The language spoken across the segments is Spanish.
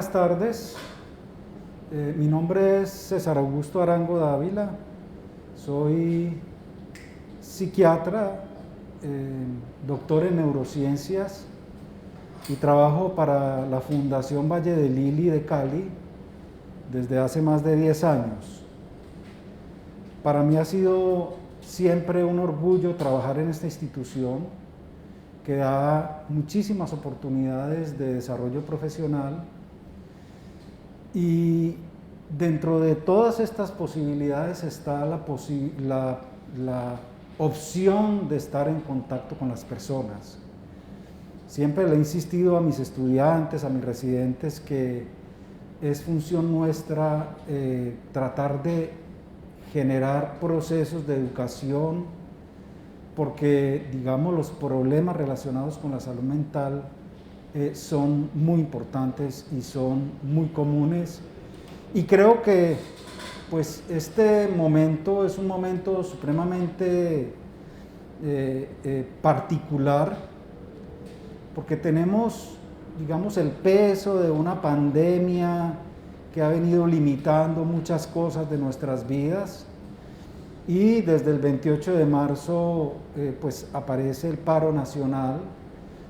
Buenas tardes, mi nombre es César Augusto Arango Dávila, soy psiquiatra, doctor en neurociencias y trabajo para la Fundación Valle de Lili de Cali desde hace más de 10 años. Para mí ha sido siempre un orgullo trabajar en esta institución que da muchísimas oportunidades de desarrollo profesional, y dentro de todas estas posibilidades está la opción de estar en contacto con las personas. Siempre le he insistido a mis estudiantes, a mis residentes, que es función nuestra tratar de generar procesos de educación, porque, digamos, los problemas relacionados con la salud mental son muy importantes y son muy comunes, y creo que pues este momento es un momento supremamente particular, porque tenemos, digamos, el peso de una pandemia que ha venido limitando muchas cosas de nuestras vidas, y desde el 28 de marzo pues aparece el paro nacional,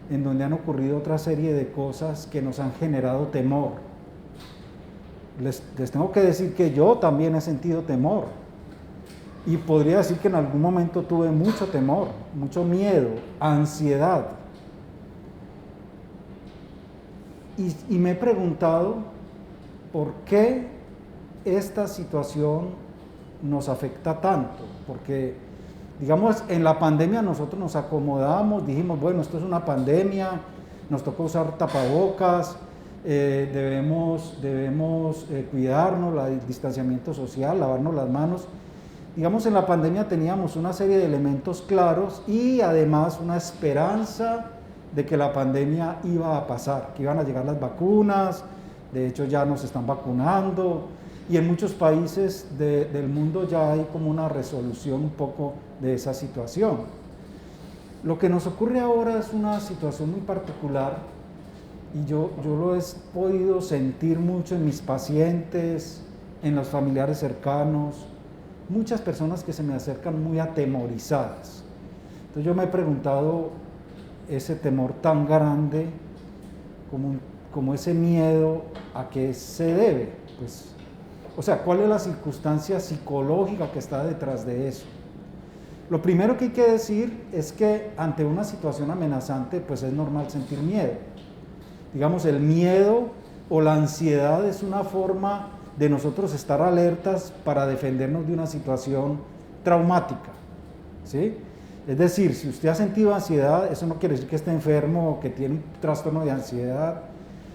en donde han ocurrido otra serie de cosas que nos han generado temor. Les tengo que decir que yo también he sentido temor, y podría decir que en algún momento tuve mucho temor, mucho miedo, ansiedad. Y me he preguntado por qué esta situación nos afecta tanto, porque, digamos, en la pandemia nosotros nos acomodamos, dijimos, bueno, esto es una pandemia, nos tocó usar tapabocas, debemos cuidarnos, el distanciamiento social, lavarnos las manos. Digamos, en la pandemia teníamos una serie de elementos claros y además una esperanza de que la pandemia iba a pasar, que iban a llegar las vacunas. De hecho ya nos están vacunando, y en muchos países del mundo ya hay como una resolución un poco de esa situación. Lo que nos ocurre ahora es una situación muy particular, y yo lo he podido sentir mucho en mis pacientes, en los familiares cercanos, muchas personas que se me acercan muy atemorizadas. Entonces yo me he preguntado, ese temor tan grande, como ese miedo, ¿a qué se debe? Pues, o sea, ¿cuál es la circunstancia psicológica que está detrás de eso? Lo primero que hay que decir es que ante una situación amenazante, pues es normal sentir miedo. Digamos, el miedo o la ansiedad es una forma de nosotros estar alertas para defendernos de una situación traumática, ¿sí? Es decir, si usted ha sentido ansiedad, eso no quiere decir que esté enfermo o que tiene un trastorno de ansiedad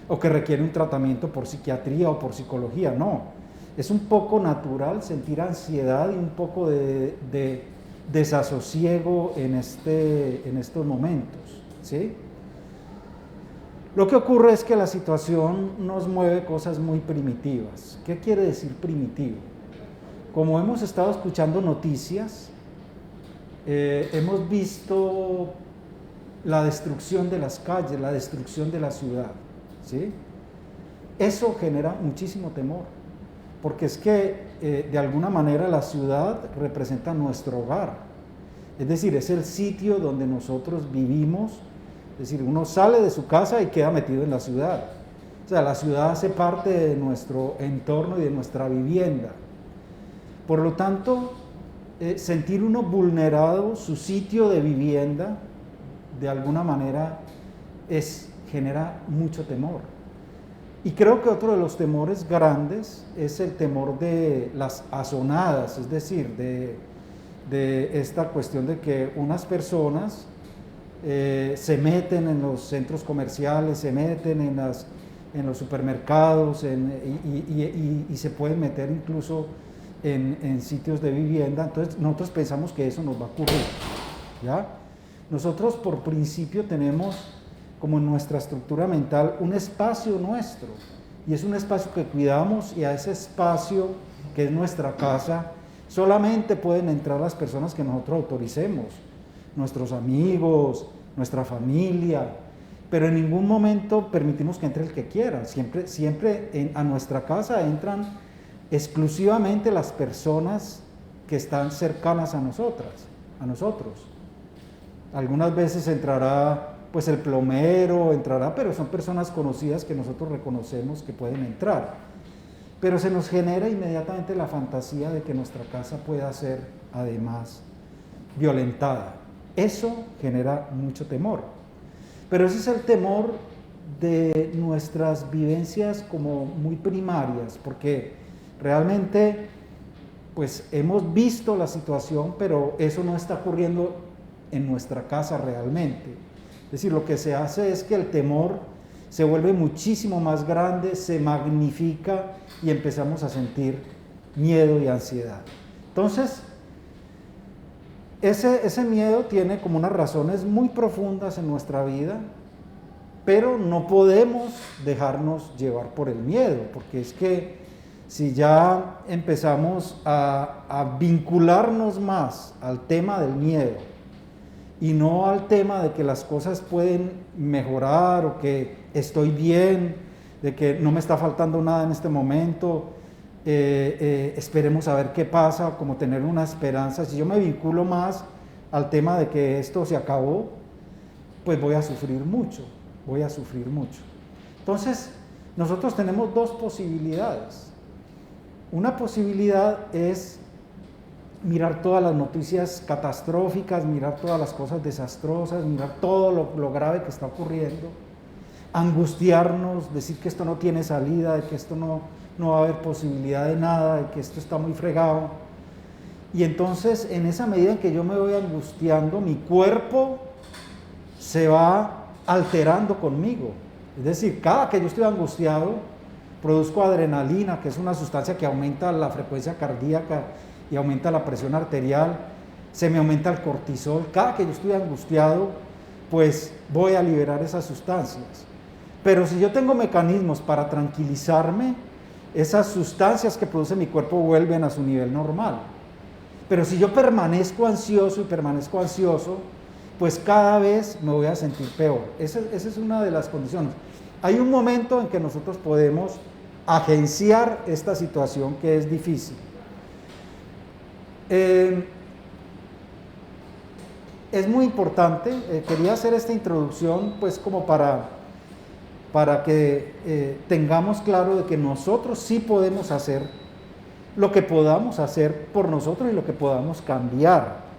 o que requiere un tratamiento por psiquiatría o por psicología, no. Es un poco natural sentir ansiedad y un poco de desasosiego en estos momentos, ¿sí? Lo que ocurre es que la situación nos mueve cosas muy primitivas. ¿Qué quiere decir primitivo? Como hemos estado escuchando noticias, hemos visto la destrucción de las calles, la destrucción de la ciudad, ¿sí? Eso genera muchísimo temor, porque es que de alguna manera la ciudad representa nuestro hogar, es decir, es el sitio donde nosotros vivimos. Es decir, uno sale de su casa y queda metido en la ciudad. O sea, la ciudad hace parte de nuestro entorno y de nuestra vivienda. Por lo tanto, sentir uno vulnerado su sitio de vivienda, de alguna manera, genera mucho temor. Y creo que otro de los temores grandes es el temor de las azonadas, es decir, de esta cuestión de que unas personas se meten en los centros comerciales, se meten en los supermercados, y se pueden meter incluso en sitios de vivienda. Entonces nosotros pensamos que eso nos va a ocurrir, ¿ya? Nosotros por principio tenemos como en nuestra estructura mental un espacio nuestro, y es un espacio que cuidamos, y a ese espacio que es nuestra casa solamente pueden entrar las personas que nosotros autoricemos, nuestros amigos, nuestra familia, pero en ningún momento permitimos que entre el que quiera. Siempre a nuestra casa entran exclusivamente las personas que están cercanas a nosotros. Algunas veces entrará pues el plomero, pero son personas conocidas que nosotros reconocemos que pueden entrar. Pero se nos genera inmediatamente la fantasía de que nuestra casa pueda ser además violentada. Eso genera mucho temor. Pero ese es el temor de nuestras vivencias como muy primarias, porque realmente pues hemos visto la situación, pero eso no está ocurriendo en nuestra casa realmente. Es decir, lo que se hace es que el temor se vuelve muchísimo más grande, se magnifica y empezamos a sentir miedo y ansiedad. Entonces, ese miedo tiene como unas razones muy profundas en nuestra vida, pero no podemos dejarnos llevar por el miedo, porque es que si ya empezamos a vincularnos más al tema del miedo y no al tema de que las cosas pueden mejorar o que estoy bien, de que no me está faltando nada en este momento, esperemos a ver qué pasa, como tener una esperanza. Si yo me vinculo más al tema de que esto se acabó, pues voy a sufrir mucho. Entonces, nosotros tenemos dos posibilidades. Una posibilidad es mirar todas las noticias catastróficas, mirar todas las cosas desastrosas, mirar todo lo grave que está ocurriendo, angustiarnos, decir que esto no tiene salida, de que esto no va a haber posibilidad de nada, de que esto está muy fregado. Y entonces, en esa medida en que yo me voy angustiando, mi cuerpo se va alterando conmigo. Es decir, cada que yo estoy angustiado, produzco adrenalina, que es una sustancia que aumenta la frecuencia cardíaca y aumenta la presión arterial, se me aumenta el cortisol. Cada que yo estoy angustiado, pues voy a liberar esas sustancias. Pero si yo tengo mecanismos para tranquilizarme, esas sustancias que produce mi cuerpo vuelven a su nivel normal. Pero si yo permanezco ansioso, pues cada vez me voy a sentir peor. Esa es una de las condiciones. Hay un momento en que nosotros podemos agenciar esta situación que es difícil. Es muy importante, quería hacer esta introducción pues como para que tengamos claro de que nosotros sí podemos hacer lo que podamos hacer por nosotros y lo que podamos cambiar.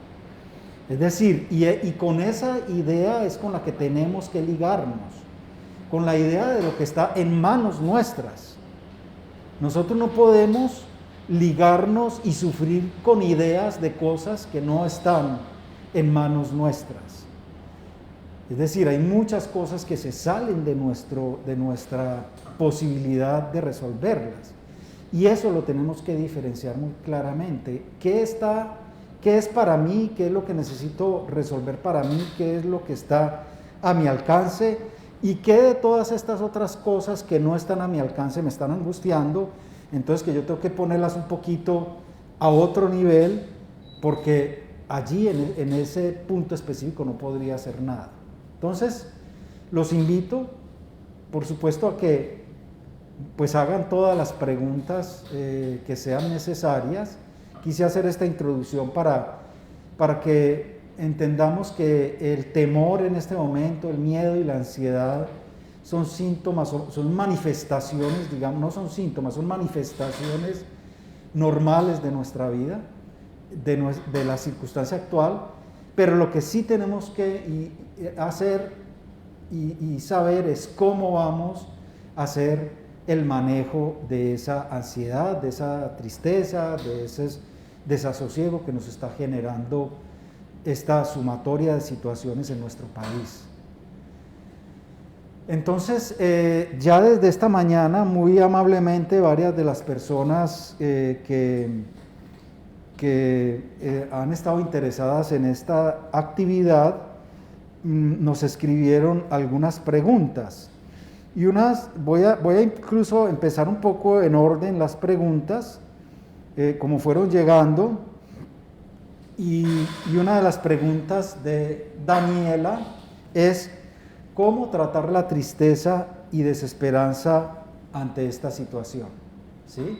Es decir, y con esa idea es con la que tenemos que ligarnos, con la idea de lo que está en manos nuestras. Nosotros no podemos ligarnos y sufrir con ideas de cosas que no están en manos nuestras. Es decir, hay muchas cosas que se salen de nuestra posibilidad de resolverlas. Y eso lo tenemos que diferenciar muy claramente. ¿Qué es para mí? ¿Qué es lo que necesito resolver para mí? ¿Qué es lo que está a mi alcance? ¿Y qué de todas estas otras cosas que no están a mi alcance me están angustiando? Entonces que yo tengo que ponerlas un poquito a otro nivel, porque allí en ese punto específico no podría hacer nada. Entonces, los invito, por supuesto, a que pues hagan todas las preguntas que sean necesarias. Quise hacer esta introducción para que entendamos que el temor en este momento, el miedo y la ansiedad son síntomas, son manifestaciones, digamos, no son síntomas, son manifestaciones normales de nuestra vida, de la circunstancia actual, pero lo que sí tenemos que hacer y saber es cómo vamos a hacer el manejo de esa ansiedad, de esa tristeza, de ese desasosiego que nos está generando esta sumatoria de situaciones en nuestro país. Entonces, ya desde esta mañana, muy amablemente, varias de las personas que han estado interesadas en esta actividad nos escribieron algunas preguntas. Y voy a incluso empezar un poco en orden las preguntas, como fueron llegando. Y una de las preguntas de Daniela es: cómo tratar la tristeza y desesperanza ante esta situación, ¿sí?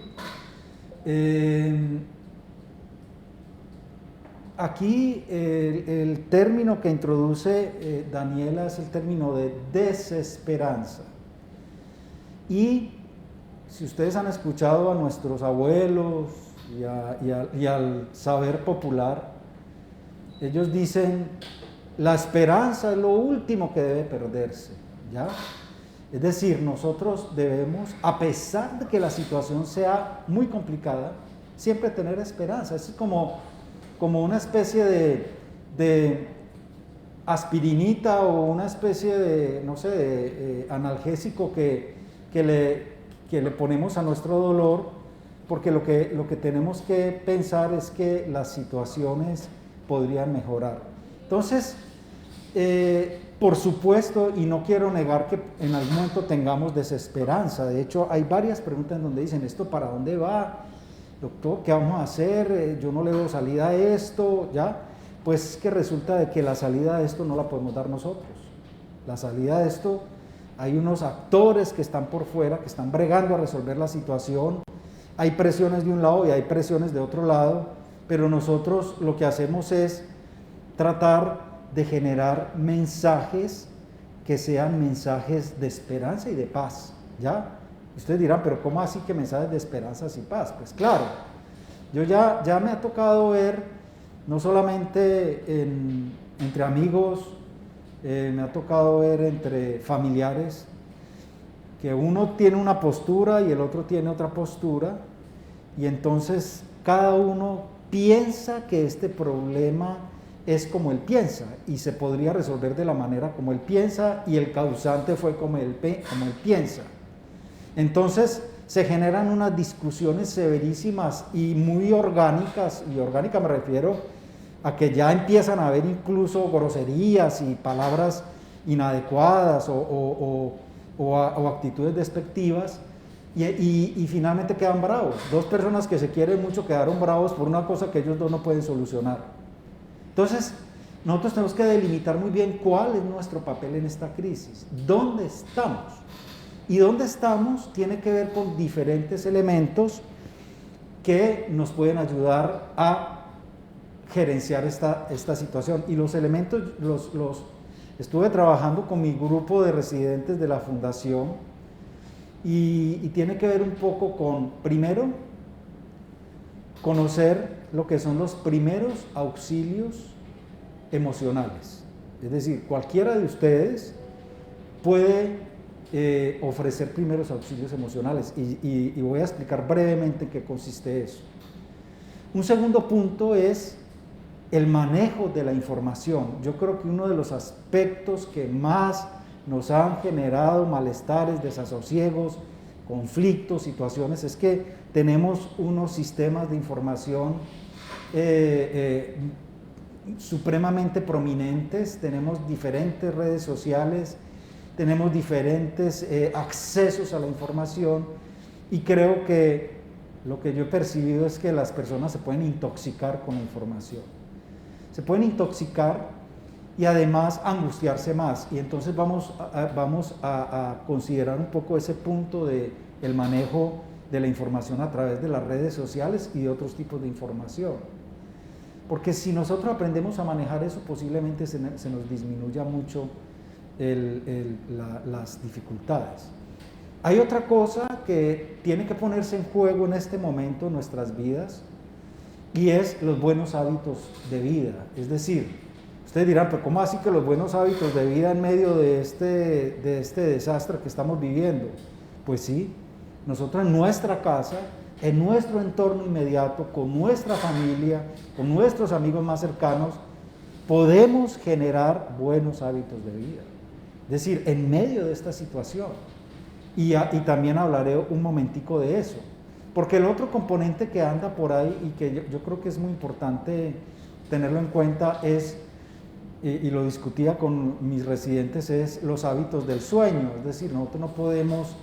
Aquí el término que introduce Daniela es el término de desesperanza. Y si ustedes han escuchado a nuestros abuelos y al saber popular, ellos dicen, la esperanza es lo último que debe perderse, ¿ya? Es decir, nosotros debemos, a pesar de que la situación sea muy complicada, siempre tener esperanza. Es como una especie de aspirinita o una especie de, no sé, de analgésico que le ponemos a nuestro dolor, porque lo que tenemos que pensar es que las situaciones podrían mejorar. Entonces, por supuesto, y no quiero negar que en algún momento tengamos desesperanza. De hecho, hay varias preguntas en donde dicen, ¿esto para dónde va? Doctor, ¿qué vamos a hacer? Yo no le veo salida a esto, ¿ya? Pues que resulta de que la salida de esto no la podemos dar nosotros. La salida de esto, hay unos actores que están por fuera, que están bregando a resolver la situación. Hay presiones de un lado y hay presiones de otro lado, pero nosotros lo que hacemos es tratar de generar mensajes que sean mensajes de esperanza y de paz, ¿ya? Ustedes dirán, pero ¿cómo así que mensajes de esperanza y paz? Pues claro, yo ya me ha tocado ver, no solamente entre amigos, me ha tocado ver entre familiares, que uno tiene una postura y el otro tiene otra postura, y entonces cada uno piensa que este problema es como él piensa, y se podría resolver de la manera como él piensa, y el causante fue como él piensa. Entonces se generan unas discusiones severísimas y muy orgánicas, y orgánica me refiero a que ya empiezan a haber incluso groserías y palabras inadecuadas o actitudes despectivas, y finalmente quedan bravos. Dos personas que se quieren mucho quedaron bravos por una cosa que ellos dos no pueden solucionar. Entonces, nosotros tenemos que delimitar muy bien cuál es nuestro papel en esta crisis, dónde estamos. Y dónde estamos tiene que ver con diferentes elementos que nos pueden ayudar a gerenciar esta situación. Y los elementos los estuve trabajando con mi grupo de residentes de la fundación y tiene que ver un poco con, primero, conocer lo que son los primeros auxilios emocionales. Es decir, cualquiera de ustedes puede ofrecer primeros auxilios emocionales y voy a explicar brevemente en qué consiste eso. Un segundo punto es el manejo de la información. Yo creo que uno de los aspectos que más nos han generado malestares, desasosiegos, conflictos, situaciones, es que tenemos unos sistemas de información supremamente prominentes, tenemos diferentes redes sociales, tenemos diferentes accesos a la información, y creo que lo que yo he percibido es que las personas se pueden intoxicar con la información. Se pueden intoxicar y además angustiarse más, y entonces vamos a considerar un poco ese punto del manejo de la información a través de las redes sociales y de otros tipos de información. Porque si nosotros aprendemos a manejar eso, posiblemente se nos disminuya mucho las dificultades. Hay otra cosa que tiene que ponerse en juego en este momento en nuestras vidas, y es los buenos hábitos de vida. Es decir, ustedes dirán, pero ¿cómo así que los buenos hábitos de vida en medio de este desastre que estamos viviendo? Pues sí, nosotros en nuestra casa, en nuestro entorno inmediato, con nuestra familia, con nuestros amigos más cercanos, podemos generar buenos hábitos de vida. Es decir, en medio de esta situación. Y también hablaré un momentico de eso. Porque el otro componente que anda por ahí y que yo creo que es muy importante tenerlo en cuenta es, y lo discutía con mis residentes, es los hábitos del sueño. Es decir, nosotros no podemos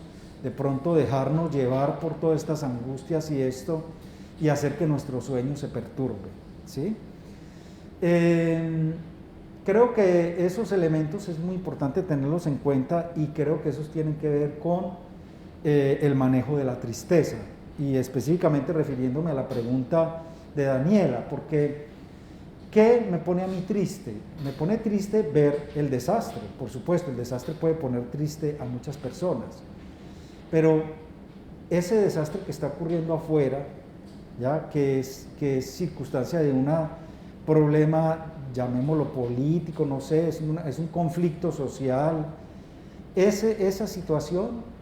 de pronto dejarnos llevar por todas estas angustias y esto, y hacer que nuestro sueño se perturbe, ¿sí? creo que esos elementos es muy importante tenerlos en cuenta y creo que esos tienen que ver con el manejo de la tristeza y específicamente refiriéndome a la pregunta de Daniela, porque ¿qué me pone a mí triste? Me pone triste ver el desastre, por supuesto, el desastre puede poner triste a muchas personas, pero ese desastre que está ocurriendo afuera, ¿ya? Que es circunstancia de un problema, llamémoslo político, no sé, es un conflicto social, esa situación,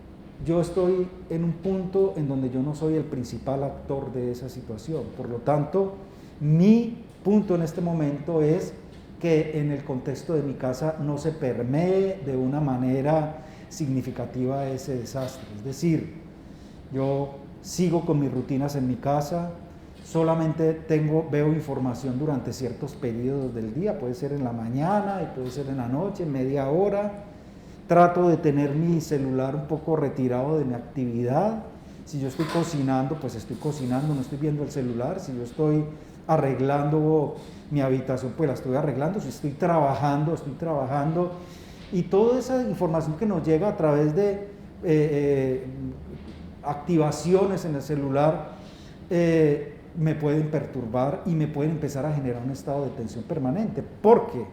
yo estoy en un punto en donde yo no soy el principal actor de esa situación, por lo tanto, mi punto en este momento es que en el contexto de mi casa no se permee de una manera significativa ese desastre, es decir, yo sigo con mis rutinas en mi casa, solamente veo información durante ciertos periodos del día, puede ser en la mañana y puede ser en la noche, media hora. Trato de tener mi celular un poco retirado de mi actividad. Si yo estoy cocinando, pues estoy cocinando, no estoy viendo el celular. Si yo estoy arreglando mi habitación, pues la estoy arreglando. Si estoy trabajando, estoy trabajando. Y toda esa información que nos llega a través de activaciones en el celular me pueden perturbar y me pueden empezar a generar un estado de tensión permanente. ¿Por qué?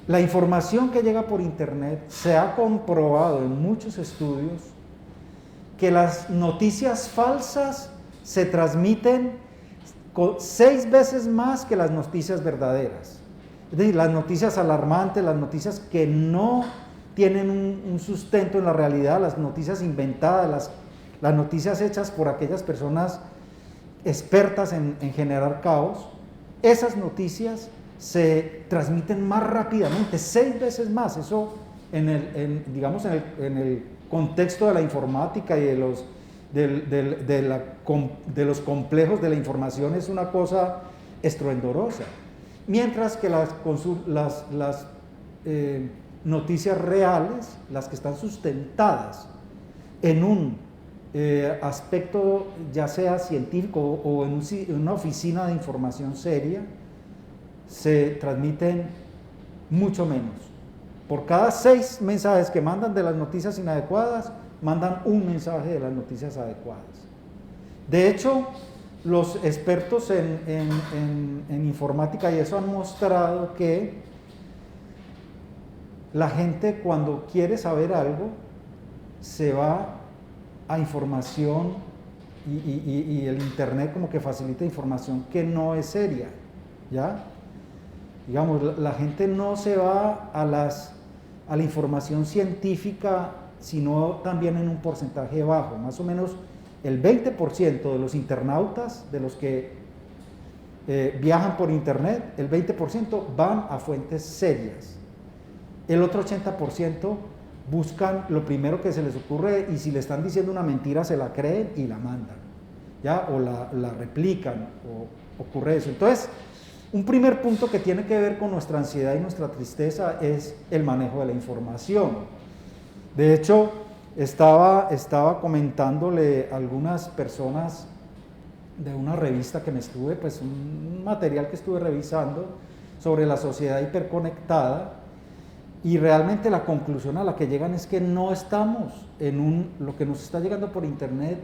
La información que llega por internet se ha comprobado en muchos estudios que las noticias falsas se transmiten 6 veces más que las noticias verdaderas. Es decir, las noticias alarmantes, las noticias que no tienen un sustento en la realidad, las noticias inventadas, las noticias hechas por aquellas personas expertas en generar caos, esas noticias se transmiten más rápidamente, 6 veces más. Eso digamos en el contexto de la informática y de los complejos de la información es una cosa estruendosa. Mientras que las noticias reales, las que están sustentadas en un aspecto ya sea científico o en una oficina de información seria, se transmiten mucho menos. Por cada 6 mensajes que mandan de las noticias inadecuadas, mandan un mensaje de las noticias adecuadas. De hecho, los expertos en informática y eso han mostrado que la gente cuando quiere saber algo se va a información y el internet como que facilita información que no es seria, ¿ya? Digamos, la gente no se va a la información científica, sino también en un porcentaje bajo, más o menos el 20% de los internautas, de los que viajan por internet, el 20% van a fuentes serias. El otro 80% buscan lo primero que se les ocurre y si le están diciendo una mentira se la creen y la mandan, ¿ya? O la replican, o ocurre eso. Entonces, un primer punto que tiene que ver con nuestra ansiedad y nuestra tristeza es el manejo de la información. De hecho, estaba comentándole a algunas personas de una revista que pues un material que estuve revisando sobre la sociedad hiperconectada, y realmente la conclusión a la que llegan es que no estamos lo que nos está llegando por internet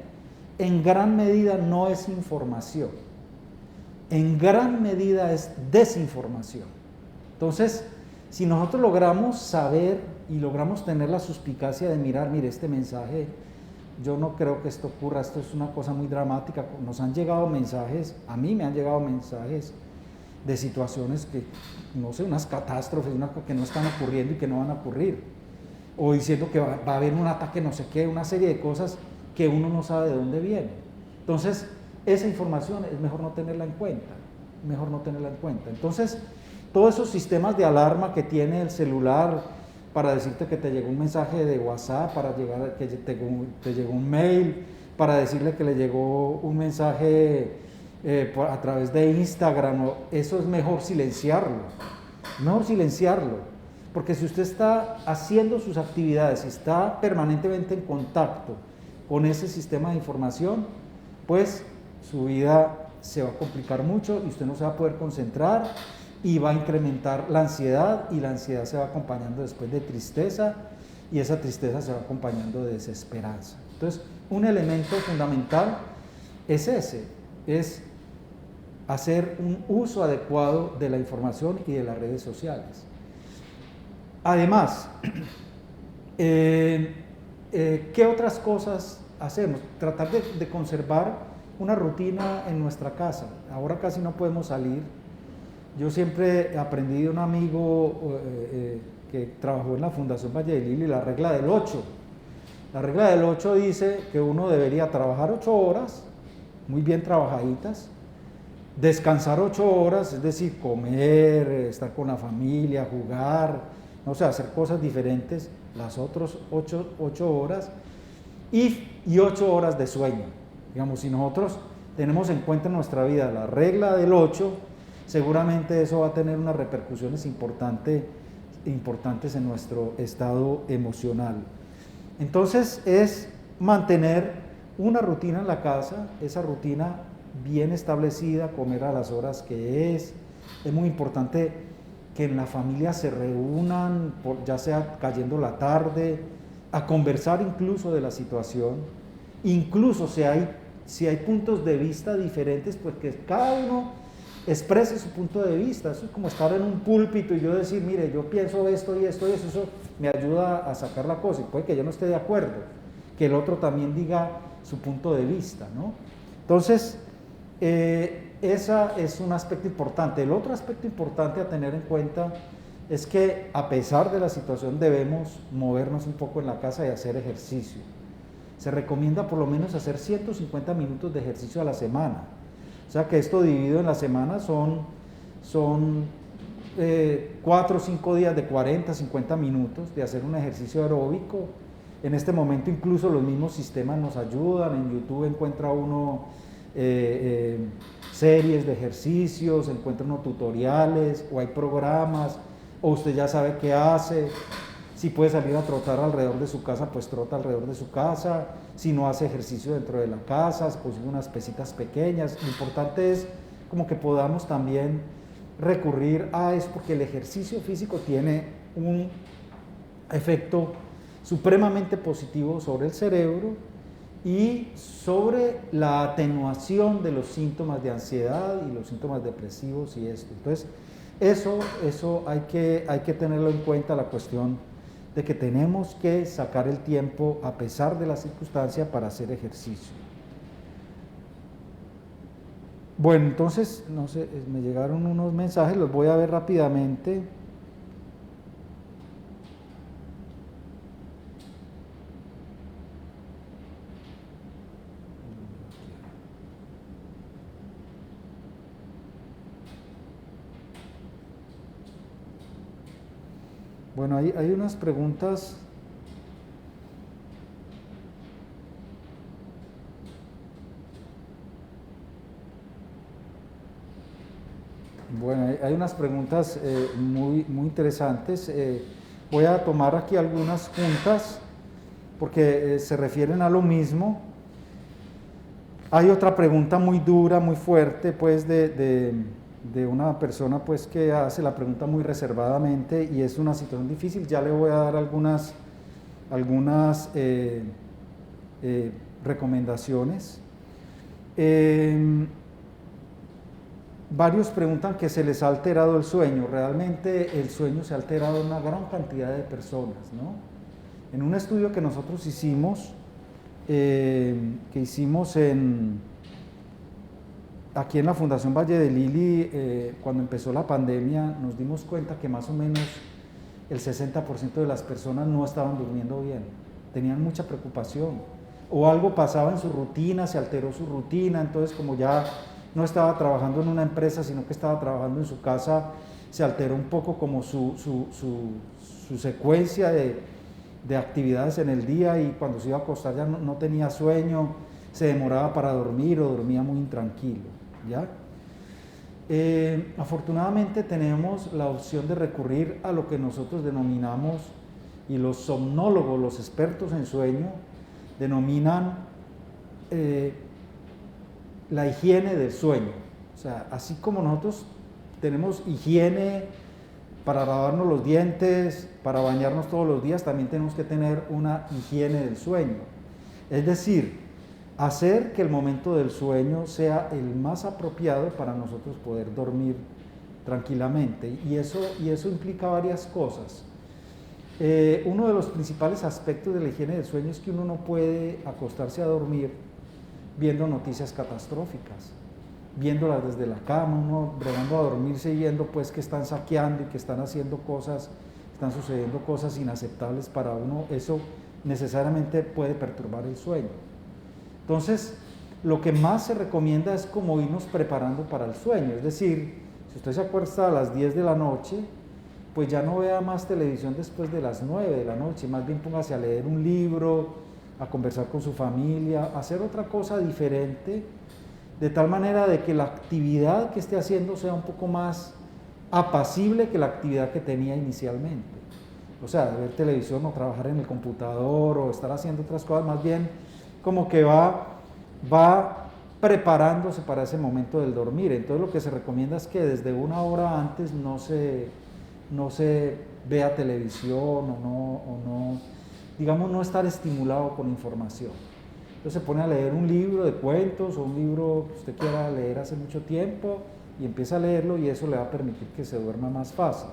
en gran medida no es información. En gran medida es desinformación. Entonces, si nosotros logramos saber y logramos tener la suspicacia de mirar, mire, este mensaje, yo no creo que esto ocurra, esto es una cosa muy dramática, nos han llegado mensajes, a mí me han llegado mensajes de situaciones que, no sé, unas catástrofes, que no están ocurriendo y que no van a ocurrir, o diciendo que va a haber un ataque no sé qué, una serie de cosas que uno no sabe de dónde viene. Entonces, esa información es mejor no tenerla en cuenta, Entonces, todos esos sistemas de alarma que tiene el celular para decirte que te llegó un mensaje de WhatsApp, que te llegó un mail, para decirle que le llegó un mensaje a través de Instagram, eso es mejor silenciarlo, porque si usted está haciendo sus actividades y está permanentemente en contacto con ese sistema de información, pues su vida se va a complicar mucho y usted no se va a poder concentrar y va a incrementar la ansiedad, y la ansiedad se va acompañando después de tristeza, y esa tristeza se va acompañando de desesperanza. Entonces, un elemento fundamental es ese, es hacer un uso adecuado de la información y de las redes sociales. Además, ¿qué otras cosas hacemos? Tratar de conservar una rutina en nuestra casa. Ahora casi no podemos salir. Yo siempre aprendí de un amigo que trabajó en la Fundación Valle de Lili la regla del 8. La regla del 8 dice que uno debería trabajar 8 horas, muy bien trabajaditas, descansar 8 horas, es decir, comer, estar con la familia, jugar, no sé, hacer cosas diferentes, las otras 8 horas, y 8 horas de sueño. Digamos, si nosotros tenemos en cuenta en nuestra vida la regla del 8, seguramente eso va a tener unas repercusiones importantes en nuestro estado emocional. Entonces es mantener una rutina en la casa, esa rutina bien establecida, comer a las horas que es muy importante que en la familia se reúnan, ya sea cayendo la tarde, a conversar incluso de la situación, incluso si hay puntos de vista diferentes, pues que cada uno exprese su punto de vista. Eso es como estar en un púlpito y yo decir, mire, yo pienso esto y esto y eso me ayuda a sacar la cosa, y puede que yo no esté de acuerdo, que el otro también diga su punto de vista, ¿no? Entonces, ese es un aspecto importante. El otro aspecto importante a tener en cuenta es que a pesar de la situación debemos movernos un poco en la casa y hacer ejercicio. Se recomienda por lo menos hacer 150 minutos de ejercicio a la semana. O sea que esto dividido en la semana son 4 o 5 días de 40, 50 minutos de hacer un ejercicio aeróbico. En este momento incluso los mismos sistemas nos ayudan. En YouTube encuentra uno series de ejercicios, encuentra uno tutoriales, o hay programas, o usted ya sabe qué hace. Si puede salir a trotar alrededor de su casa, pues trota alrededor de su casa. Si no hace ejercicio dentro de la casa, pues unas pesitas pequeñas. Lo importante es como que podamos también recurrir a eso, porque el ejercicio físico tiene un efecto supremamente positivo sobre el cerebro y sobre la atenuación de los síntomas de ansiedad y los síntomas depresivos y esto. Entonces, eso hay que tenerlo en cuenta, la cuestión de que tenemos que sacar el tiempo a pesar de la circunstancia para hacer ejercicio. Bueno, entonces, no sé, me llegaron unos mensajes, los voy a ver rápidamente. Bueno, hay unas preguntas. Bueno, hay unas preguntas muy interesantes. Voy a tomar aquí algunas juntas porque se refieren a lo mismo. Hay otra pregunta muy dura, muy fuerte, pues de una persona pues que hace la pregunta muy reservadamente y es una situación difícil. Ya le voy a dar algunas recomendaciones. Varios preguntan que se les ha alterado el sueño. Realmente el sueño se ha alterado en una gran cantidad de personas, ¿no? En un estudio que nosotros hicimos, aquí en la Fundación Valle de Lili, cuando empezó la pandemia, nos dimos cuenta que más o menos el 60% de las personas no estaban durmiendo bien, tenían mucha preocupación, o algo pasaba en su rutina, se alteró su rutina, entonces como ya no estaba trabajando en una empresa, sino que estaba trabajando en su casa, se alteró un poco como su secuencia de actividades en el día, y cuando se iba a acostar ya no tenía sueño, se demoraba para dormir o dormía muy intranquilo, ¿ya? Afortunadamente tenemos la opción de recurrir a lo que nosotros denominamos, y los somnólogos, los expertos en sueño, denominan la higiene del sueño. O sea, así como nosotros tenemos higiene para lavarnos los dientes, para bañarnos todos los días, también tenemos que tener una higiene del sueño. Es decir, hacer que el momento del sueño sea el más apropiado para nosotros poder dormir tranquilamente. Y eso implica varias cosas. Uno de los principales aspectos de la higiene del sueño es que uno no puede acostarse a dormir viendo noticias catastróficas, viéndolas desde la cama, uno bregando a dormirse y viendo pues que están saqueando y que están haciendo cosas, están sucediendo cosas inaceptables para uno, eso necesariamente puede perturbar el sueño. Entonces, lo que más se recomienda es como irnos preparando para el sueño, es decir, si usted se acuesta a las 10 de la noche, pues ya no vea más televisión después de las 9 de la noche, más bien póngase a leer un libro, a conversar con su familia, a hacer otra cosa diferente, de tal manera de que la actividad que esté haciendo sea un poco más apacible que la actividad que tenía inicialmente. O sea, de ver televisión o trabajar en el computador o estar haciendo otras cosas, más bien como que va preparándose para ese momento del dormir. Entonces lo que se recomienda es que desde una hora antes no se vea televisión digamos, no estar estimulado con información. Entonces se pone a leer un libro de cuentos o un libro que usted quiera leer hace mucho tiempo y empieza a leerlo y eso le va a permitir que se duerma más fácil.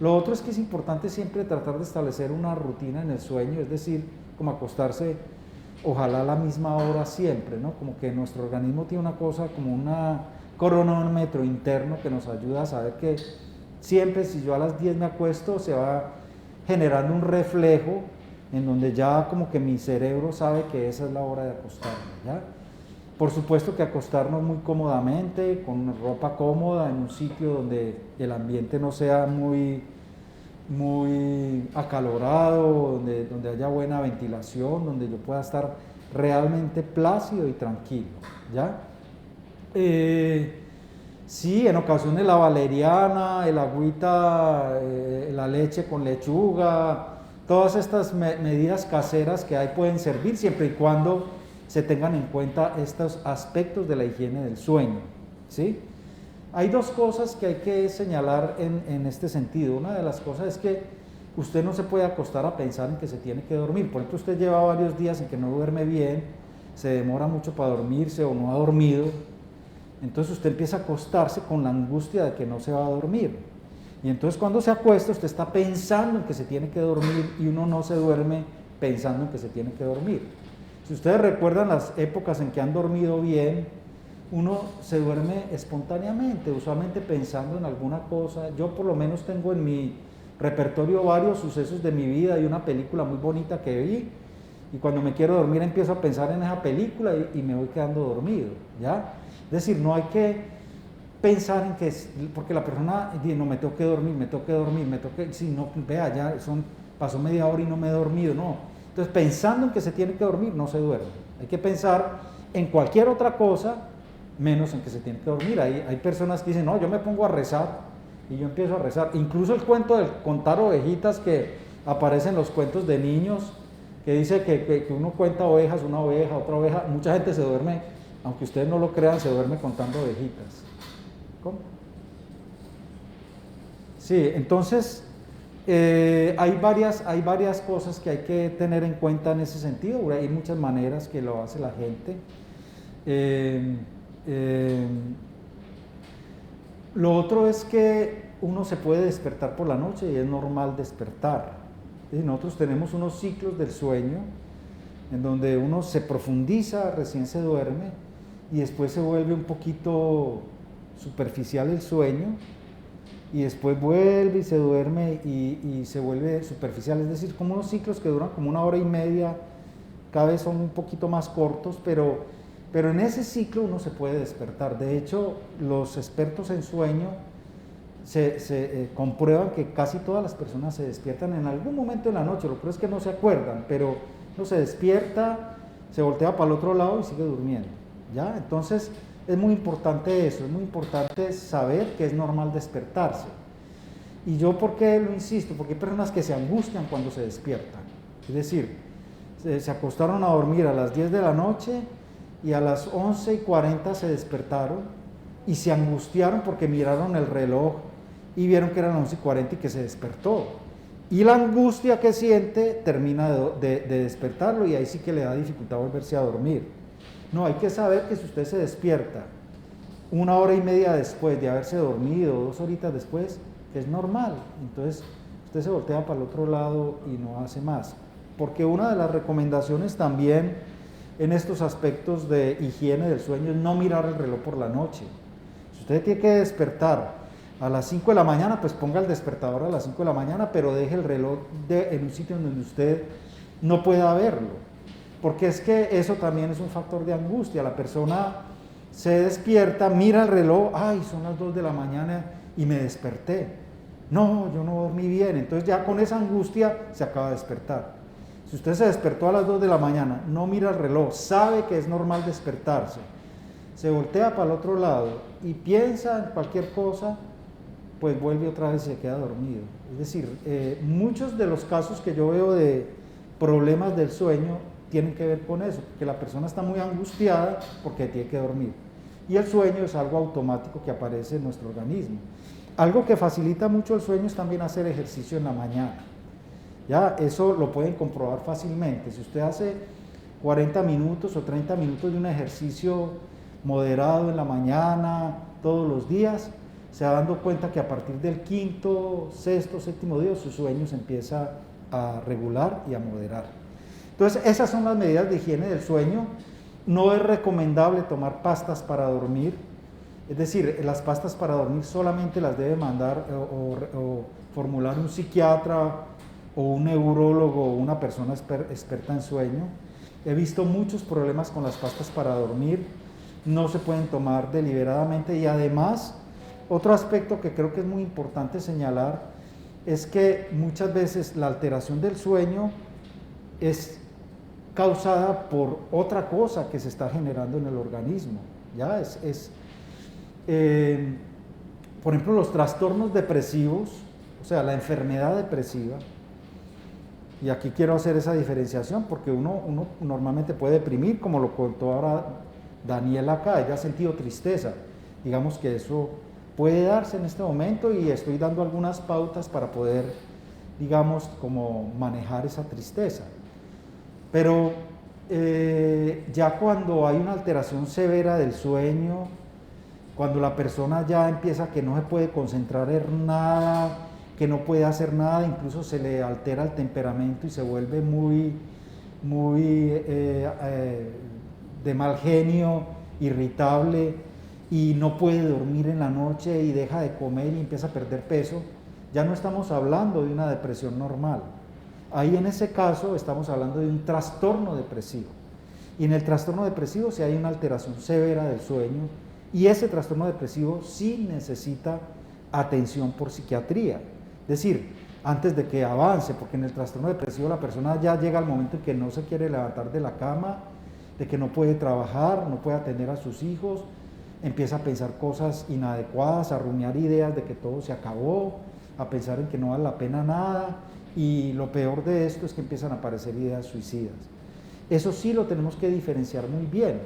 Lo otro es que es importante siempre tratar de establecer una rutina en el sueño, es decir, como acostarse ojalá a la misma hora siempre, ¿no? Como que nuestro organismo tiene una cosa como un cronómetro interno que nos ayuda a saber que siempre si yo a las 10 me acuesto se va generando un reflejo en donde ya como que mi cerebro sabe que esa es la hora de acostarme, ¿ya? Por supuesto que acostarnos muy cómodamente, con ropa cómoda, en un sitio donde el ambiente no sea muy acalorado, donde haya buena ventilación, donde yo pueda estar realmente plácido y tranquilo, ¿ya? Sí, en ocasiones la valeriana, el agüita, la leche con lechuga, todas estas medidas caseras que hay pueden servir siempre y cuando se tengan en cuenta estos aspectos de la higiene del sueño, ¿sí? Hay dos cosas que hay que señalar en este sentido. Una de las cosas es que usted no se puede acostar a pensar en que se tiene que dormir. Por ejemplo, usted lleva varios días en que no duerme bien, se demora mucho para dormirse o no ha dormido, entonces usted empieza a acostarse con la angustia de que no se va a dormir. Y entonces cuando se acuesta usted está pensando en que se tiene que dormir y uno no se duerme pensando en que se tiene que dormir. Si ustedes recuerdan las épocas en que han dormido bien, uno se duerme espontáneamente, usualmente pensando en alguna cosa. Yo por lo menos tengo en mi repertorio varios sucesos de mi vida y una película muy bonita que vi, y cuando me quiero dormir empiezo a pensar en esa película y me voy quedando dormido, ¿ya? Es decir, no hay que pensar en que, porque la persona dice, no, me tengo que dormir, si no, vea, ya pasó media hora y no me he dormido, no. Entonces, pensando en que se tiene que dormir, no se duerme. Hay que pensar en cualquier otra cosa, menos en que se tiene que dormir. Hay personas que dicen, no, yo me pongo a rezar, y yo empiezo a rezar. Incluso el cuento de contar ovejitas que aparece en los cuentos de niños, que dice que uno cuenta ovejas, una oveja, otra oveja, mucha gente se duerme, aunque ustedes no lo crean, se duerme contando ovejitas. ¿Cómo? Sí, entonces hay varias cosas que hay que tener en cuenta en ese sentido. Hay muchas maneras que lo hace la gente. Lo otro es que uno se puede despertar por la noche y es normal despertar. Nosotros tenemos unos ciclos del sueño en donde uno se profundiza, recién se duerme y después se vuelve un poquito superficial el sueño y después vuelve y se duerme y se vuelve superficial, es decir, como unos ciclos que duran como una hora y media, cada vez son un poquito más cortos, pero en ese ciclo uno se puede despertar. De hecho, los expertos en sueño comprueban que casi todas las personas se despiertan en algún momento de la noche, lo que es que no se acuerdan, pero uno se despierta, se voltea para el otro lado y sigue durmiendo, ¿ya? Entonces, es muy importante eso, es muy importante saber que es normal despertarse. Y yo, ¿por qué lo insisto? Porque hay personas que se angustian cuando se despiertan. Es decir, se acostaron a dormir a las 10 de la noche y a las 11:40 se despertaron y se angustiaron porque miraron el reloj y vieron que eran 11:40 y que se despertó. Y la angustia que siente termina de despertarlo y ahí sí que le da dificultad volverse a dormir. No, hay que saber que si usted se despierta 1 hora y media después de haberse dormido, 2 horitas después, es normal. Entonces usted se voltea para el otro lado y no hace más. Porque una de las recomendaciones también en estos aspectos de higiene del sueño es no mirar el reloj por la noche. Si usted tiene que despertar a las 5 de la mañana, pues ponga el despertador a las 5 de la mañana, pero deje el reloj en un sitio en donde usted no pueda verlo. Porque es que eso también es un factor de angustia. La persona se despierta, mira el reloj, ay, son las 2 de la mañana y me desperté. No, yo no dormí bien. Entonces ya con esa angustia se acaba de despertar. Si usted se despertó a las 2 de la mañana, no mira el reloj, sabe que es normal despertarse, se voltea para el otro lado y piensa en cualquier cosa, pues vuelve otra vez y se queda dormido. Es decir, muchos de los casos que yo veo de problemas del sueño tienen que ver con eso, que la persona está muy angustiada porque tiene que dormir. Y el sueño es algo automático que aparece en nuestro organismo. Algo que facilita mucho el sueño es también hacer ejercicio en la mañana. Ya, eso lo pueden comprobar fácilmente. Si usted hace 40 minutos o 30 minutos de un ejercicio moderado en la mañana, todos los días, se va dando cuenta que a partir del quinto, sexto, séptimo día su sueño se empieza a regular y a moderar. Entonces, esas son las medidas de higiene del sueño. No es recomendable tomar pastas para dormir. Es decir, las pastas para dormir solamente las debe mandar o formular un psiquiatra o un neurólogo o una persona experta en sueño. He visto muchos problemas con las pastas para dormir, no se pueden tomar deliberadamente y además, otro aspecto que creo que es muy importante señalar es que muchas veces la alteración del sueño es causada por otra cosa que se está generando en el organismo. ¿Ya? Por ejemplo, los trastornos depresivos, o sea, la enfermedad depresiva, y aquí quiero hacer esa diferenciación porque uno normalmente puede deprimir, como lo contó ahora Daniela acá, ella ha sentido tristeza. Digamos que eso puede darse en este momento y estoy dando algunas pautas para poder, digamos, como manejar esa tristeza. Pero ya cuando hay una alteración severa del sueño, cuando la persona ya empieza que no se puede concentrar en nada, que no puede hacer nada, incluso se le altera el temperamento y se vuelve muy de mal genio, irritable y no puede dormir en la noche y deja de comer y empieza a perder peso, ya no estamos hablando de una depresión normal. Ahí en ese caso estamos hablando de un trastorno depresivo. Y en el trastorno depresivo sí hay una alteración severa del sueño y ese trastorno depresivo sí necesita atención por psiquiatría. Es decir, antes de que avance, porque en el trastorno depresivo la persona ya llega al momento en que no se quiere levantar de la cama, de que no puede trabajar, no puede atender a sus hijos, empieza a pensar cosas inadecuadas, a rumiar ideas de que todo se acabó, a pensar en que no vale la pena nada, y lo peor de esto es que empiezan a aparecer ideas suicidas. Eso sí lo tenemos que diferenciar muy bien.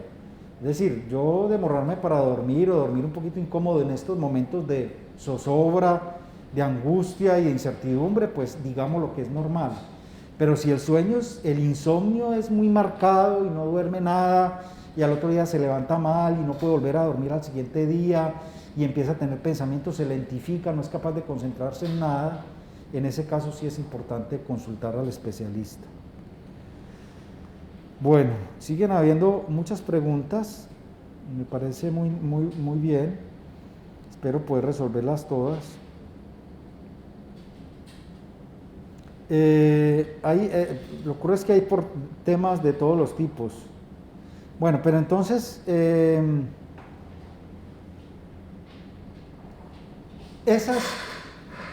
Es decir, yo demorarme para dormir o dormir un poquito incómodo en estos momentos de zozobra, de angustia y de incertidumbre, pues digamos lo que es normal. Pero si el insomnio es muy marcado y no duerme nada y al otro día se levanta mal y no puede volver a dormir al siguiente día y empieza a tener pensamientos, se lentifica, no es capaz de concentrarse en nada, en ese caso sí es importante consultar al especialista. Bueno, siguen habiendo muchas preguntas, me parece muy bien, espero poder resolverlas todas. Lo que ocurre es que hay temas de todos los tipos. Bueno, pero entonces,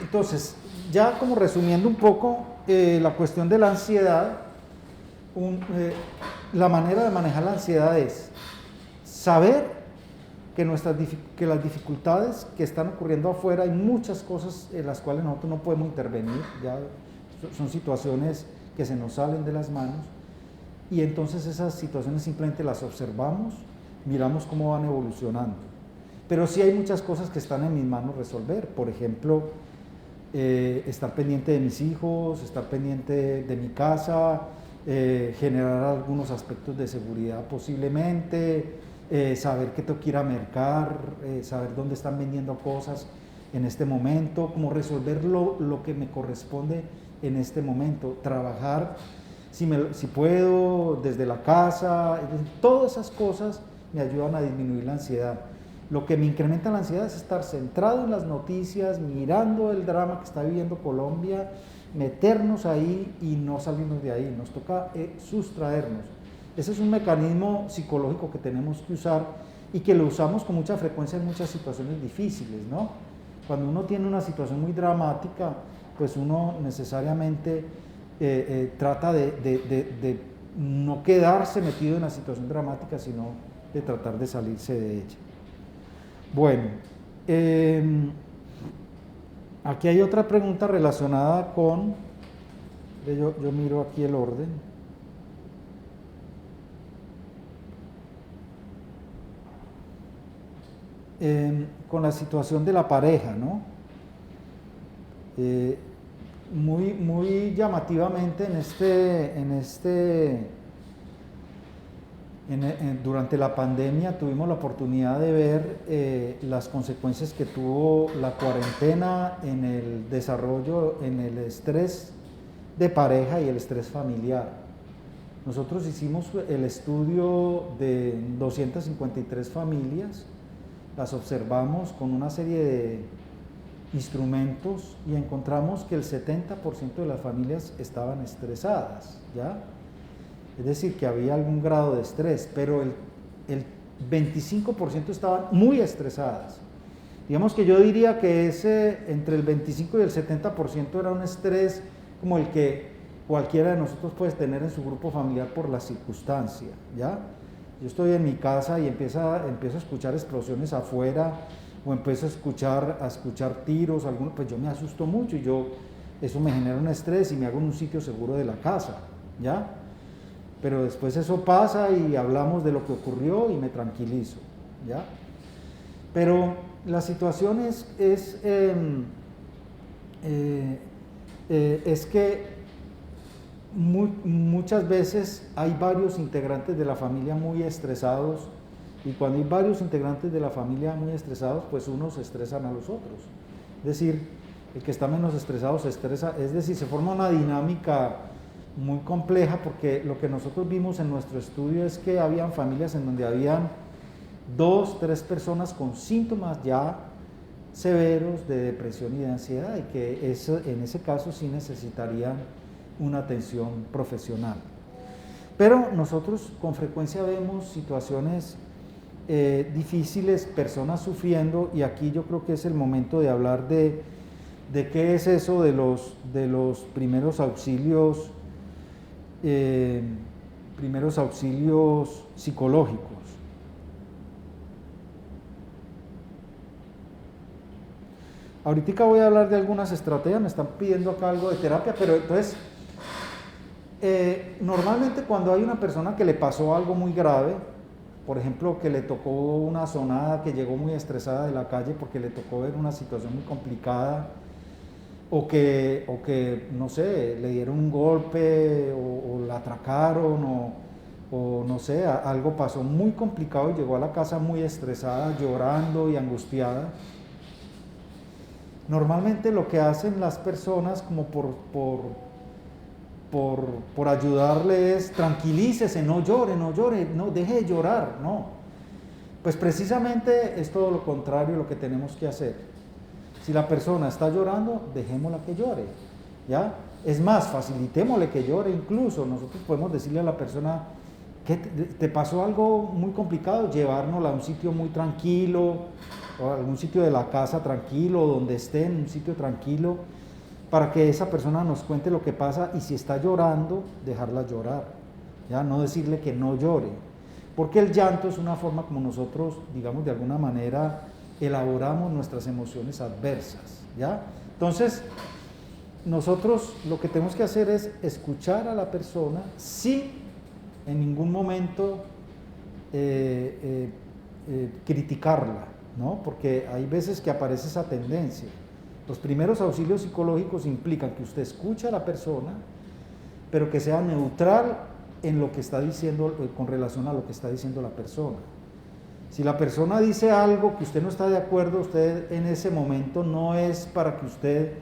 entonces, ya como resumiendo un poco la cuestión de la ansiedad, la manera de manejar la ansiedad es saber que las dificultades que están ocurriendo afuera, hay muchas cosas en las cuales nosotros no podemos intervenir, ya son situaciones que se nos salen de las manos, y entonces esas situaciones simplemente las observamos, miramos cómo van evolucionando. pero sí hay muchas cosas que están en mis manos resolver. Por ejemplo, estar pendiente de mis hijos, estar pendiente de mi casa, generar algunos aspectos de seguridad posiblemente, saber que tengo que ir a mercar, saber dónde están vendiendo cosas en este momento, como resolver lo que me corresponde en este momento, trabajar si puedo desde la casa, todas esas cosas me ayudan a disminuir la ansiedad. Lo que me incrementa la ansiedad es estar centrado en las noticias, mirando el drama que está viviendo Colombia, meternos ahí y no salirnos de ahí, nos toca sustraernos. Ese es un mecanismo psicológico que tenemos que usar y que lo usamos con mucha frecuencia en muchas situaciones difíciles, ¿no? Cuando uno tiene una situación muy dramática, pues uno necesariamente trata de no quedarse metido en la situación dramática, sino de tratar de salirse de ella. Bueno, aquí hay otra pregunta relacionada con, yo miro aquí el orden. Con la situación de la pareja, ¿no? Muy llamativamente durante la pandemia tuvimos la oportunidad de ver las consecuencias que tuvo la cuarentena en el desarrollo, en el estrés de pareja y el estrés familiar. Nosotros hicimos el estudio de 253 familias, las observamos con una serie de instrumentos y encontramos que el 70% de las familias estaban estresadas, ¿ya? Es decir, que había algún grado de estrés, pero el 25% estaban muy estresadas. Digamos que yo diría que entre el 25 y el 70% era un estrés como el que cualquiera de nosotros puede tener en su grupo familiar por la circunstancia, ¿ya? Yo estoy en mi casa y empiezo a escuchar explosiones afuera o empiezo a escuchar tiros, pues yo me asusto mucho y eso me genera un estrés y me hago en un sitio seguro de la casa, ¿ya? Pero después eso pasa y hablamos de lo que ocurrió y me tranquilizo, ¿ya? Pero la situación es que muchas veces hay varios integrantes de la familia muy estresados y cuando hay varios integrantes de la familia muy estresados, pues unos estresan a los otros. Es decir, el que está menos estresado se estresa, es decir, se forma una dinámica muy compleja porque lo que nosotros vimos en nuestro estudio es que habían familias en donde habían 2, 3 personas con síntomas ya severos de depresión y de ansiedad y que en ese caso sí necesitarían una atención profesional. Pero nosotros con frecuencia vemos situaciones difíciles, personas sufriendo, y aquí yo creo que es el momento de hablar de qué es eso de los primeros auxilios psicológicos. Ahorita voy a hablar de algunas estrategias, me están pidiendo acá algo de terapia, pero entonces normalmente cuando hay una persona que le pasó algo muy grave, por ejemplo que le tocó una zonada, que llegó muy estresada de la calle porque le tocó ver una situación muy complicada, o que no sé, le dieron un golpe o la atracaron o no sé, algo pasó muy complicado y llegó a la casa muy estresada, llorando y angustiada. Normalmente lo que hacen las personas como por ayudarle es tranquilícese, no llore, no deje de llorar, no. Pues precisamente es todo lo contrario lo que tenemos que hacer. Si la persona está llorando, dejémosla que llore, ¿ya? Es más, facilitémosle que llore incluso. Nosotros podemos decirle a la persona que te pasó algo muy complicado, llevárnosla a un sitio muy tranquilo, o a algún sitio de la casa tranquilo, donde esté, en un sitio tranquilo, para que esa persona nos cuente lo que pasa y si está llorando, dejarla llorar, ¿ya? No decirle que no llore, porque el llanto es una forma como nosotros, digamos, de alguna manera elaboramos nuestras emociones adversas, ¿ya? Entonces, nosotros lo que tenemos que hacer es escuchar a la persona sin en ningún momento criticarla, ¿no? Porque hay veces que aparece esa tendencia. Los primeros auxilios psicológicos implican que usted escucha a la persona, pero que sea neutral en lo que está diciendo, con relación a lo que está diciendo la persona. Si la persona dice algo que usted no está de acuerdo, usted en ese momento no es para que usted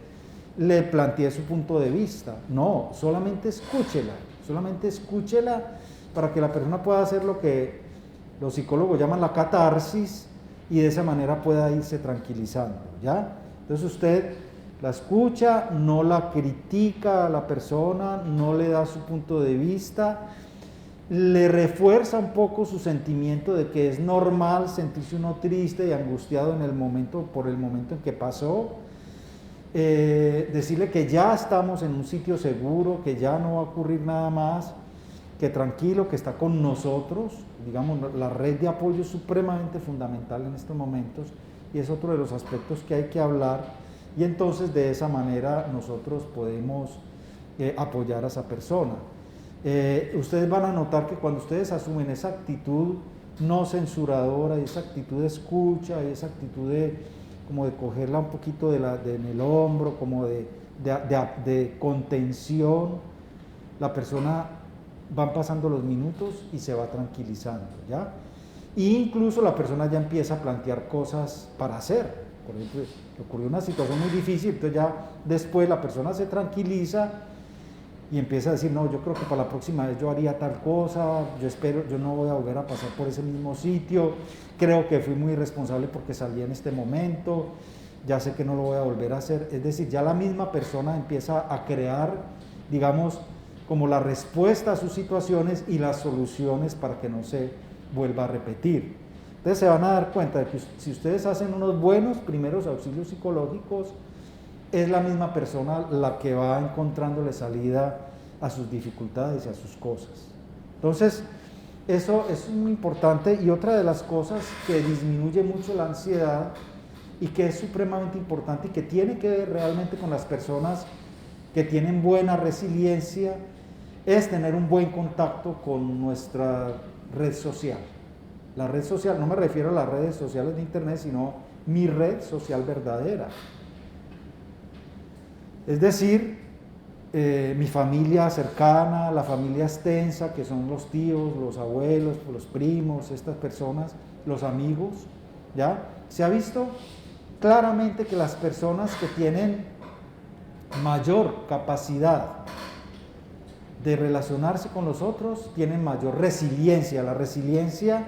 le plantee su punto de vista, no, solamente escúchela para que la persona pueda hacer lo que los psicólogos llaman la catarsis y de esa manera pueda irse tranquilizando, ¿ya? Entonces usted la escucha, no la critica a la persona, no le da su punto de vista, le refuerza un poco su sentimiento de que es normal sentirse uno triste y angustiado en el momento, por el momento en que pasó, decirle que ya estamos en un sitio seguro, que ya no va a ocurrir nada más, que tranquilo, que está con nosotros. Digamos, la red de apoyo es supremamente fundamental en estos momentos y es otro de los aspectos que hay que hablar, y entonces de esa manera nosotros podemos apoyar a esa persona. Ustedes van a notar que cuando ustedes asumen esa actitud no censuradora, y esa actitud de escucha, y esa actitud como de cogerla un poquito en el hombro, como de contención, la persona van pasando los minutos y se va tranquilizando, ¿ya? E incluso la persona ya empieza a plantear cosas para hacer. Por ejemplo, ocurrió una situación muy difícil, entonces ya después la persona se tranquiliza y empieza a decir, no, yo creo que para la próxima vez yo haría tal cosa, yo no voy a volver a pasar por ese mismo sitio, creo que fui muy irresponsable porque salí en este momento, ya sé que no lo voy a volver a hacer. Es decir, ya la misma persona empieza a crear, digamos, como la respuesta a sus situaciones y las soluciones para que no se vuelva a repetir. Entonces se van a dar cuenta de que si ustedes hacen unos buenos primeros auxilios psicológicos, es la misma persona la que va encontrándole salida a sus dificultades y a sus cosas. Entonces, eso es muy importante. Y otra de las cosas que disminuye mucho la ansiedad y que es supremamente importante y que tiene que ver realmente con las personas que tienen buena resiliencia es tener un buen contacto con nuestra red social. La red social, no me refiero a las redes sociales de internet, sino mi red social verdadera. Es decir, mi familia cercana, la familia extensa, que son los tíos, los abuelos, los primos, estas personas, los amigos, ¿ya? Se ha visto claramente que las personas que tienen mayor capacidad de relacionarse con los otros tienen mayor resiliencia. La resiliencia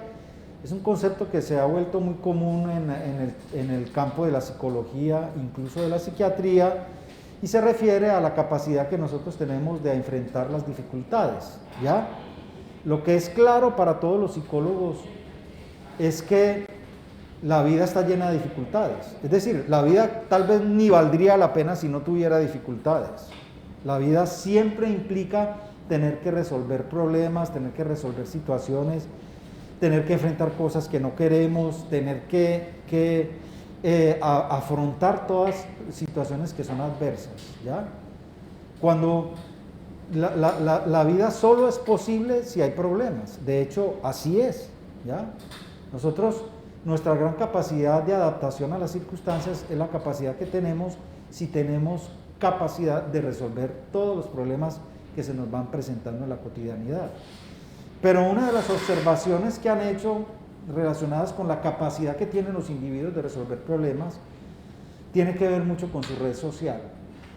es un concepto que se ha vuelto muy común en el campo de la psicología, incluso de la psiquiatría, y se refiere a la capacidad que nosotros tenemos de enfrentar las dificultades, ¿ya? Lo que es claro para todos los psicólogos es que la vida está llena de dificultades. Es decir, la vida tal vez ni valdría la pena si no tuviera dificultades. La vida siempre implica tener que resolver problemas, tener que resolver situaciones, tener que enfrentar cosas que no queremos, tener que afrontar todas situaciones que son adversas, ¿ya? Cuando la vida solo es posible si hay problemas. De hecho, así es, ¿ya? Nuestra gran capacidad de adaptación a las circunstancias es la capacidad que tenemos si tenemos capacidad de resolver todos los problemas que se nos van presentando en la cotidianidad. Pero una de las observaciones que han hecho relacionadas con la capacidad que tienen los individuos de resolver problemas tiene que ver mucho con su red social.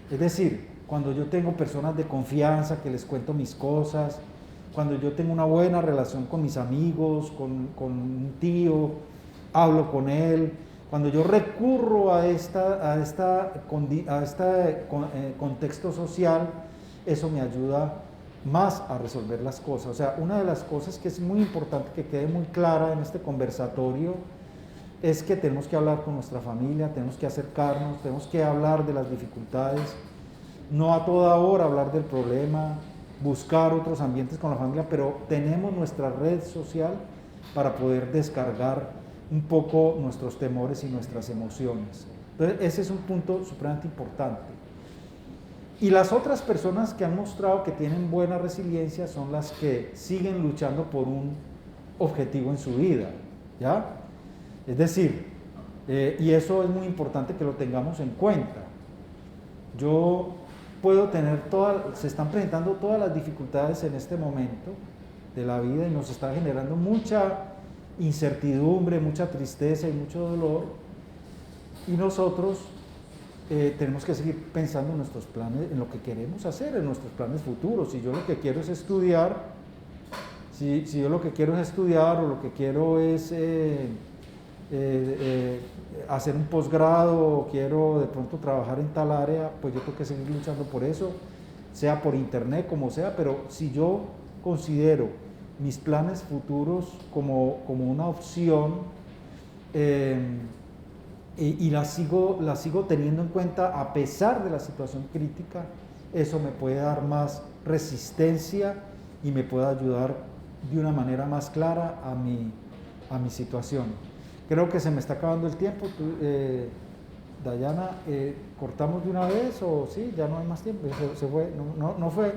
Es decir, cuando yo tengo personas de confianza que les cuento mis cosas, cuando yo tengo una buena relación con mis amigos, con un tío, hablo con él, cuando yo recurro a este contexto social, eso me ayuda más a resolver las cosas. O sea, una de las cosas que es muy importante que quede muy clara en este conversatorio es que tenemos que hablar con nuestra familia, tenemos que acercarnos, tenemos que hablar de las dificultades, no a toda hora hablar del problema, buscar otros ambientes con la familia, pero tenemos nuestra red social para poder descargar un poco nuestros temores y nuestras emociones. Entonces, ese es un punto supremamente importante. Y las otras personas que han mostrado que tienen buena resiliencia son las que siguen luchando por un objetivo en su vida, ¿ya? Es decir, Y eso es muy importante que lo tengamos en cuenta. Yo puedo tener se están presentando todas las dificultades en este momento de la vida y nos está generando mucha incertidumbre, mucha tristeza y mucho dolor. Y nosotros tenemos que seguir pensando en nuestros planes, en lo que queremos hacer, en nuestros planes futuros. Si yo lo que quiero es estudiar, si yo lo que quiero es estudiar o lo que quiero es hacer un posgrado o quiero de pronto trabajar en tal área, pues yo tengo que seguir luchando por eso, sea por internet, como sea, pero si yo considero mis planes futuros como una opción y la sigo teniendo en cuenta a pesar de la situación crítica, eso me puede dar más resistencia y me puede ayudar de una manera más clara a mi situación. Creo que se me está acabando el tiempo. Dayana, ¿cortamos de una vez o sí? Ya no hay más tiempo. Se fue. No fue.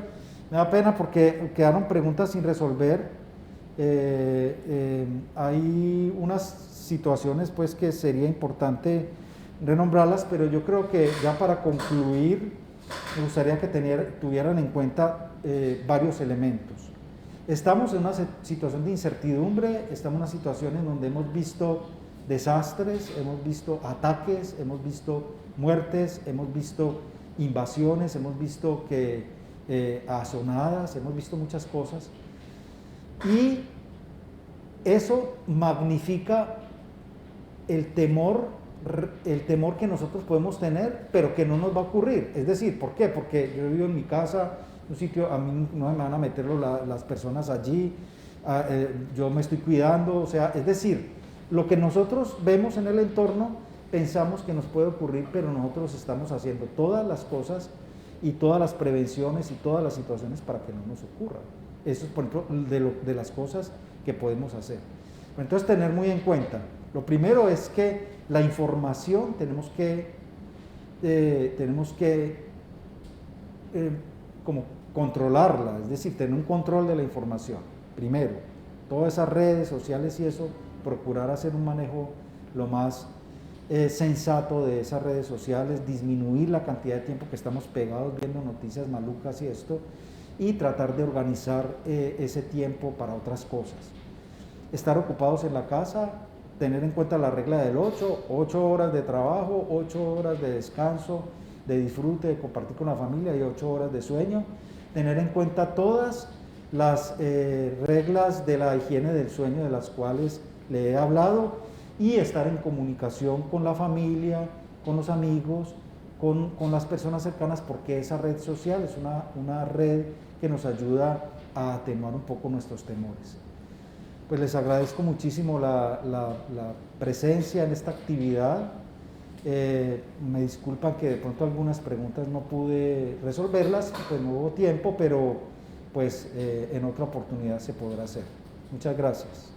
Me da pena porque quedaron preguntas sin resolver. Hay unas situaciones pues que sería importante renombrarlas, pero yo creo que ya para concluir me gustaría que tuvieran en cuenta varios elementos. Estamos en una situación de incertidumbre, estamos en una situación en donde hemos visto desastres, hemos visto ataques, hemos visto muertes, hemos visto invasiones, hemos visto azonadas, hemos visto muchas cosas. Y eso magnifica el temor que nosotros podemos tener, pero que no nos va a ocurrir. Es decir, ¿por qué? Porque yo vivo en mi casa, un sitio, a mí no me van a meter las personas allí, yo me estoy cuidando, o sea, es decir, lo que nosotros vemos en el entorno pensamos que nos puede ocurrir, pero nosotros estamos haciendo todas las cosas y todas las prevenciones y todas las situaciones para que no nos ocurra. Eso es, por ejemplo, de las cosas que podemos hacer. Entonces, tener muy en cuenta, lo primero es que la información tenemos que como controlarla, es decir, tener un control de la información. Primero, todas esas redes sociales y eso, procurar hacer un manejo lo más sensato de esas redes sociales, disminuir la cantidad de tiempo que estamos pegados viendo noticias malucas y esto, y tratar de organizar ese tiempo para otras cosas. Estar ocupados en la casa, tener en cuenta la regla del 8 horas de trabajo, 8 horas de descanso, de disfrute, de compartir con la familia y 8 horas de sueño. Tener en cuenta todas las reglas de la higiene del sueño de las cuales le he hablado y estar en comunicación con la familia, con los amigos, con las personas cercanas, porque esa red social es una red que nos ayuda a atenuar un poco nuestros temores. Pues les agradezco muchísimo la presencia en esta actividad. Me disculpan que de pronto algunas preguntas no pude resolverlas, pues no hubo tiempo, pero pues en otra oportunidad se podrá hacer. Muchas gracias.